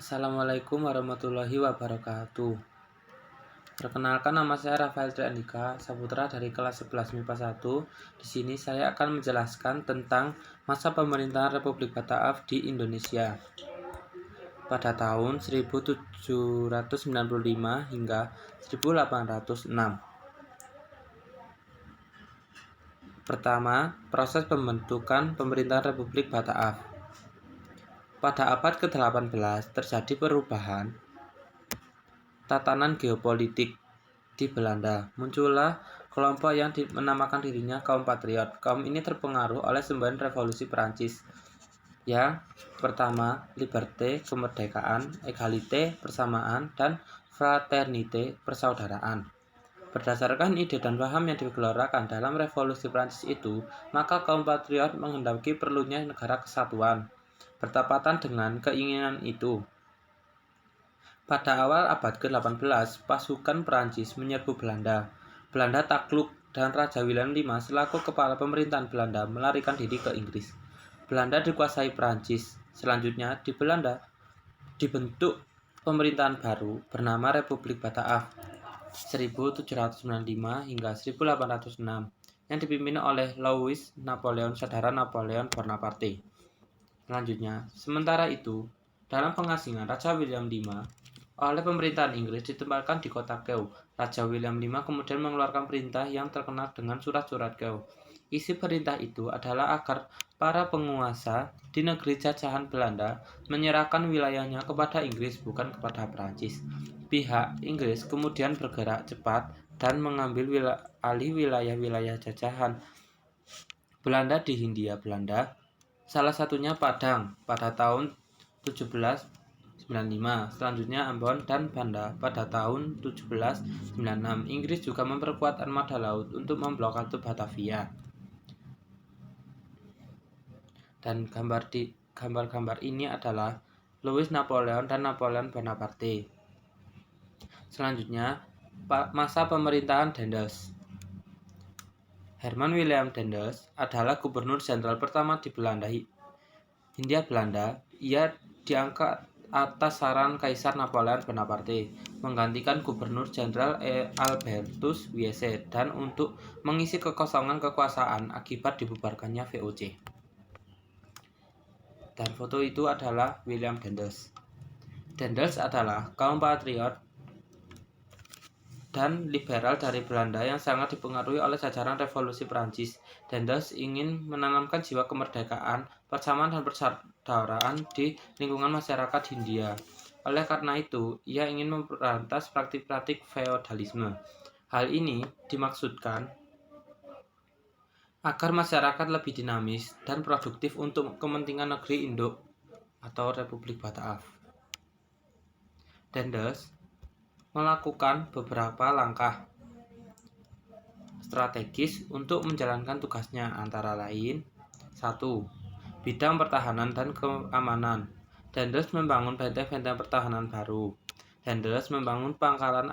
Assalamualaikum warahmatullahi wabarakatuh. Perkenalkan, nama saya Rafael Triandika, Saputra dari kelas 11 MIPA 1. Di sini saya akan menjelaskan tentang masa pemerintahan Republik Bataaf di Indonesia pada tahun 1795 hingga 1806. Pertama, proses pembentukan pemerintahan Republik Bataaf. Pada abad ke-18 terjadi perubahan tatanan geopolitik di Belanda. Muncullah kelompok yang menamakan dirinya kaum patriot. Kaum ini terpengaruh oleh semboyan revolusi Perancis. Yang pertama, liberté, kemerdekaan, égalité, persamaan, dan fraternité, persaudaraan. Berdasarkan ide dan paham yang digelorakan dalam revolusi Perancis itu, maka kaum patriot menghendaki perlunya negara kesatuan. Bertepatan dengan keinginan itu, pada awal abad ke-18, pasukan Perancis menyerbu Belanda. Belanda takluk dan Raja Willem V selaku kepala pemerintahan Belanda melarikan diri ke Inggris. Belanda dikuasai Perancis. Selanjutnya di Belanda dibentuk pemerintahan baru bernama Republik Bataaf 1795 hingga 1806 yang dipimpin oleh Louis Napoleon, saudara Napoleon Bonaparte. Selanjutnya, sementara itu, dalam pengasingan Raja Willem V oleh pemerintahan Inggris ditempatkan di kota Kew. Raja Willem V kemudian mengeluarkan perintah yang terkenal dengan surat-surat Kew. Isi perintah itu adalah agar para penguasa di negeri jajahan Belanda menyerahkan wilayahnya kepada Inggris, bukan kepada Perancis. Pihak Inggris kemudian bergerak cepat dan mengambil alih wilayah-wilayah jajahan Belanda di Hindia Belanda, salah satunya Padang pada tahun 1795, selanjutnya Ambon dan Banda pada tahun 1796. Inggris juga memperkuat armada laut untuk memblokade Batavia. Dan gambar ini adalah Louis Napoleon dan Napoleon Bonaparte. Selanjutnya, masa pemerintahan Daendels. Herman Willem Daendels adalah gubernur jenderal pertama di Hindia Belanda. Ia diangkat atas saran Kaisar Napoleon Bonaparte menggantikan Gubernur Jenderal Albertus Wiese dan untuk mengisi kekosongan kekuasaan akibat dibubarkannya VOC. Dan foto itu adalah Willem Daendels. Daendels adalah kaum patriot dan liberal dari Belanda yang sangat dipengaruhi oleh jajaran revolusi Perancis. Daendels ingin menanamkan jiwa kemerdekaan, persamaan dan persaudaraan di lingkungan masyarakat Hindia. Oleh karena itu, ia ingin memberantas praktik-praktik feodalisme. Hal ini dimaksudkan agar masyarakat lebih dinamis dan produktif untuk kepentingan negeri induk atau Republik Bataaf. Daendels melakukan beberapa langkah strategis untuk menjalankan tugasnya, antara lain 1. Bidang pertahanan dan keamanan. Daendels membangun benteng-benteng pertahanan baru. Daendels membangun pangkalan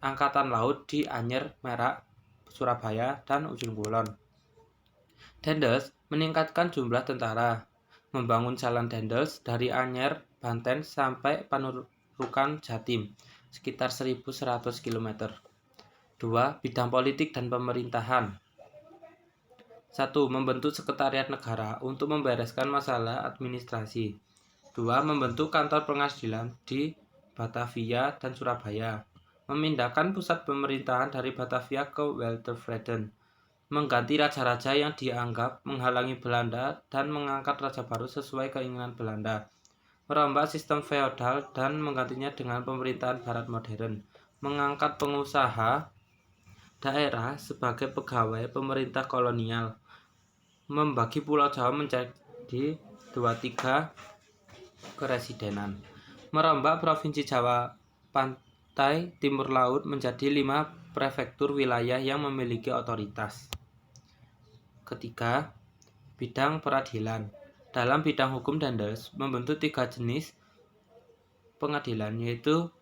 angkatan laut di Anyer, Merak, Surabaya, dan Ujung Kulon. Daendels meningkatkan jumlah tentara, membangun jalan Daendels dari Anyer, Banten sampai Panurukan, Jatim, sekitar 1.100 km. 2. Bidang politik dan pemerintahan. 1. Membentuk sekretariat negara untuk membereskan masalah administrasi. 2. Membentuk kantor pengadilan di Batavia dan Surabaya. Memindahkan pusat pemerintahan dari Batavia ke Weltevreden. Mengganti raja-raja yang dianggap menghalangi Belanda dan mengangkat raja baru sesuai keinginan Belanda. Merombak sistem feodal dan menggantinya dengan pemerintahan barat modern. Mengangkat pengusaha daerah sebagai pegawai pemerintah kolonial. Membagi Pulau Jawa menjadi 23 keresidenan. Merombak Provinsi Jawa Pantai Timur Laut menjadi 5 prefektur wilayah yang memiliki otoritas. Ketiga, bidang peradilan. Dalam bidang hukum, Daendels membentuk 3 jenis pengadilan, yaitu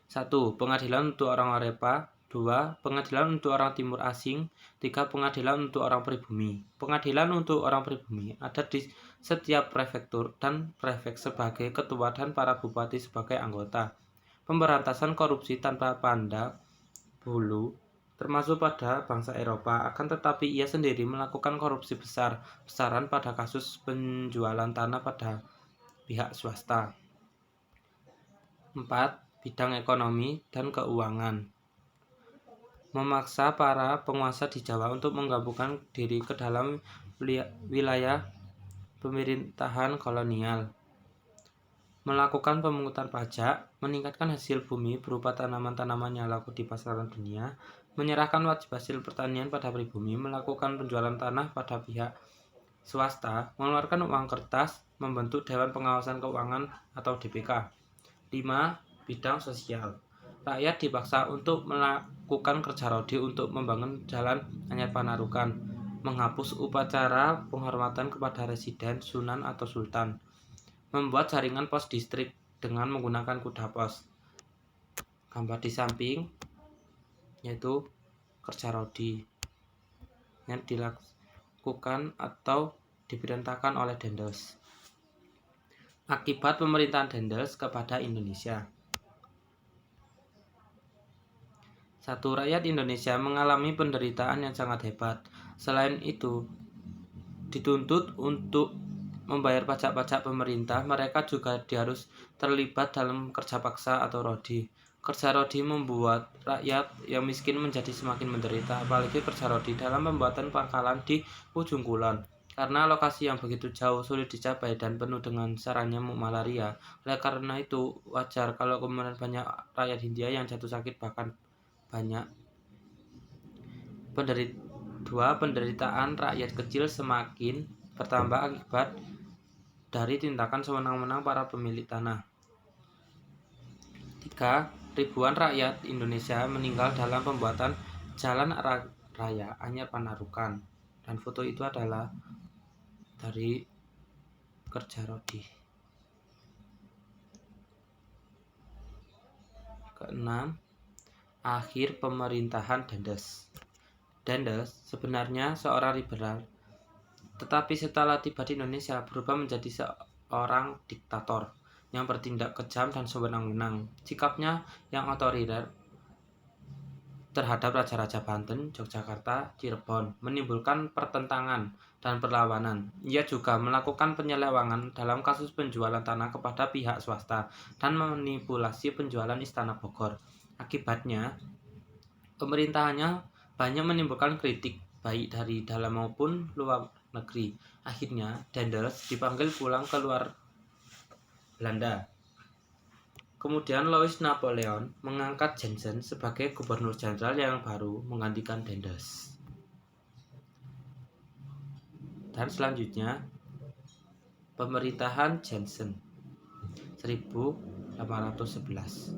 1. Pengadilan untuk orang Arepa. 2. Pengadilan untuk orang Timur Asing. 3. Pengadilan untuk orang pribumi. Pengadilan untuk orang pribumi ada di setiap prefektur dan prefek sebagai ketua dan para bupati sebagai anggota. Pemberantasan korupsi tanpa pandang bulu termasuk pada bangsa Eropa, akan tetapi ia sendiri melakukan korupsi besar-besaran pada kasus penjualan tanah pada pihak swasta. 4. Bidang ekonomi dan keuangan. Memaksa para penguasa di Jawa untuk menggabungkan diri ke dalam wilayah pemerintahan kolonial. Melakukan pemungutan pajak, meningkatkan hasil bumi berupa tanaman-tanaman yang laku di pasaran dunia, menyerahkan wajib hasil pertanian pada pribumi, melakukan penjualan tanah pada pihak swasta, mengeluarkan uang kertas, membentuk Dewan Pengawasan Keuangan atau DPK. 5. Bidang sosial. Rakyat dipaksa untuk melakukan kerja rodi untuk membangun jalan Anyar Panarukan, menghapus upacara penghormatan kepada residen, sunan atau sultan, membuat jaringan pos distrik dengan menggunakan kuda pos. Gambar di samping yaitu kerja rodi yang dilakukan atau diperintahkan oleh Daendels. Akibat pemerintahan Daendels kepada Indonesia. 1. Rakyat Indonesia mengalami penderitaan yang sangat hebat. Selain itu, dituntut untuk membayar pajak-pajak pemerintah, mereka juga harus terlibat dalam kerja paksa atau rodi. Kerja rodi membuat rakyat yang miskin menjadi semakin menderita, apalagi kerja rodi dalam pembuatan pangkalan di ujung kulon. Karena lokasi yang begitu jauh, sulit dicapai, dan penuh dengan sarang nyamuk malaria. Oleh karena itu, wajar kalau kemudian banyak rakyat Hindia yang jatuh sakit, bahkan banyak. 2. Penderitaan rakyat kecil semakin bertambah akibat dari tindakan sewenang-wenang para pemilik tanah. 3. Ribuan rakyat Indonesia meninggal dalam pembuatan jalan raya Anyar Panarukan. Dan foto itu adalah dari kerja rodi. 6. Akhir pemerintahan Daendels. Daendels sebenarnya seorang liberal, tetapi setelah tiba di Indonesia berubah menjadi seorang diktator yang bertindak kejam dan sewenang-wenang. Sikapnya yang otoriter terhadap raja-raja Banten, Yogyakarta, Cirebon menimbulkan pertentangan dan perlawanan. Ia juga melakukan penyelewangan dalam kasus penjualan tanah kepada pihak swasta dan manipulasi penjualan Istana Bogor. Akibatnya, pemerintahannya banyak menimbulkan kritik baik dari dalam maupun luar negeri. Akhirnya, Daendels dipanggil pulang ke luar Belanda. Kemudian Louis Napoleon mengangkat Jansen sebagai gubernur jenderal yang baru menggantikan Daendels. Dan selanjutnya, pemerintahan Jansen 1811.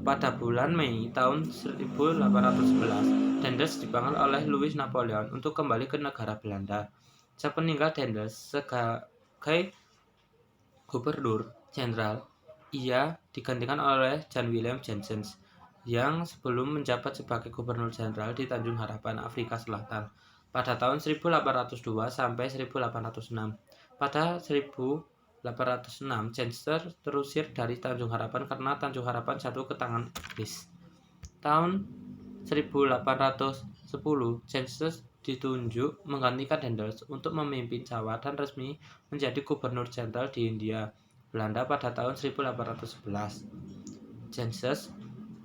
Pada bulan Mei tahun 1811, Daendels dipanggil oleh Louis Napoleon untuk kembali ke negara Belanda. Sepeninggal Daendels sebagai gubernur jenderal, ia digantikan oleh Jan Willem Jansen yang sebelum menjabat sebagai gubernur jenderal di Tanjung Harapan, Afrika Selatan pada tahun 1802 sampai 1806. Pada 1806, Jansen terusir dari Tanjung Harapan karena Tanjung Harapan jatuh ke tangan Inggris. Tahun 1810, Jansen ditunjuk menggantikan Daendels untuk memimpin Jawa dan resmi menjadi gubernur jenderal di Hindia Belanda pada tahun 1811. Jansen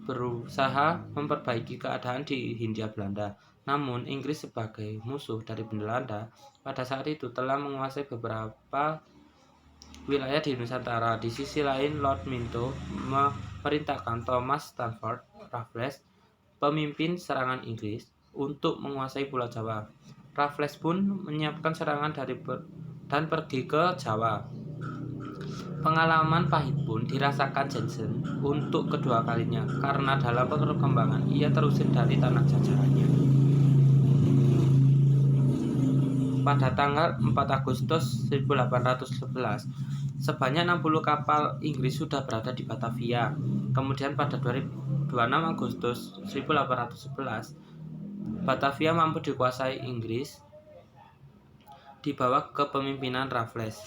berusaha memperbaiki keadaan di Hindia Belanda, namun Inggris sebagai musuh dari Belanda pada saat itu telah menguasai beberapa wilayah di Nusantara. Di sisi lain, Lord Minto memerintahkan Thomas Stamford Raffles, pemimpin serangan Inggris, untuk menguasai Pulau Jawa. Raffles pun menyiapkan serangan dan pergi ke Jawa. Pengalaman pahit pun dirasakan Jansen untuk kedua kalinya, karena dalam perkembangan ia terusir dari tanah jajahannya. Pada tanggal 4 Agustus 1811, sebanyak 60 kapal Inggris sudah berada di Batavia. Kemudian pada 26 Agustus 1811, Batavia mampu dikuasai Inggris di bawah kepemimpinan Raffles.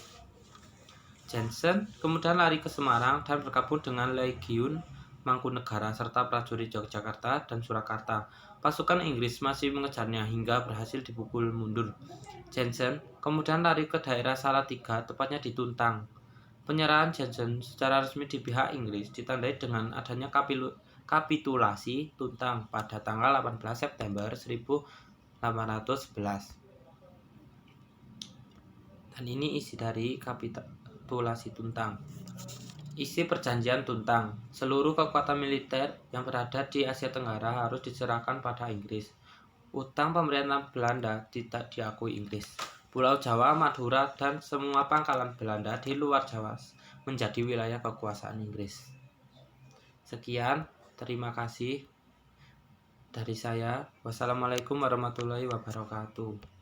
Jensen kemudian lari ke Semarang dan bergabung dengan Legiun Mangkunegara serta prajurit Yogyakarta dan Surakarta. Pasukan Inggris masih mengejarnya hingga berhasil dipukul mundur. Jensen kemudian lari ke daerah Salatiga, tepatnya di Tuntang. Penyerahan Jensen secara resmi di pihak Inggris ditandai dengan adanya kapitulasi Tuntang pada tanggal 18 September 1811. Dan ini isi dari kapitulasi Tuntang. Isi perjanjian Tuntang, seluruh kekuatan militer yang berada di Asia Tenggara harus diserahkan pada Inggris. Utang pemerintahan Belanda tidak diakui Inggris. Pulau Jawa, Madura, dan semua pangkalan Belanda di luar Jawa menjadi wilayah kekuasaan Inggris. Sekian, terima kasih dari saya. Wassalamualaikum warahmatullahi wabarakatuh.